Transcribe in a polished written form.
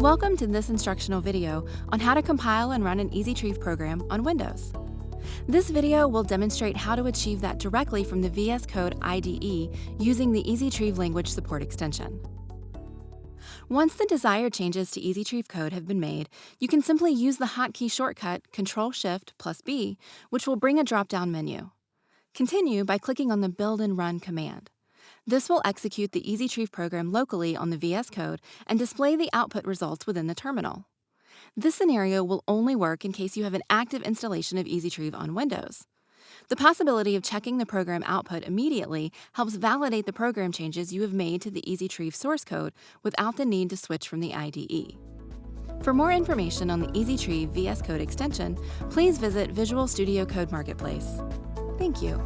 Welcome to this instructional video on how to compile and run an Easytrieve program on Windows. This video will demonstrate how to achieve that directly from the VS Code IDE using the Easytrieve language support extension. Once the desired changes to Easytrieve code have been made, you can simply use the hotkey shortcut Ctrl+Shift+B, which will bring a drop-down menu. Continue by clicking on the Build and Run command. This will execute the Easytrieve program locally on the VS Code and display the output results within the terminal. This scenario will only work in case you have an active installation of Easytrieve on Windows. The possibility of checking the program output immediately helps validate the program changes you have made to the Easytrieve source code without the need to switch from the IDE. For more information on the Easytrieve VS Code extension, please visit Visual Studio Code Marketplace. Thank you.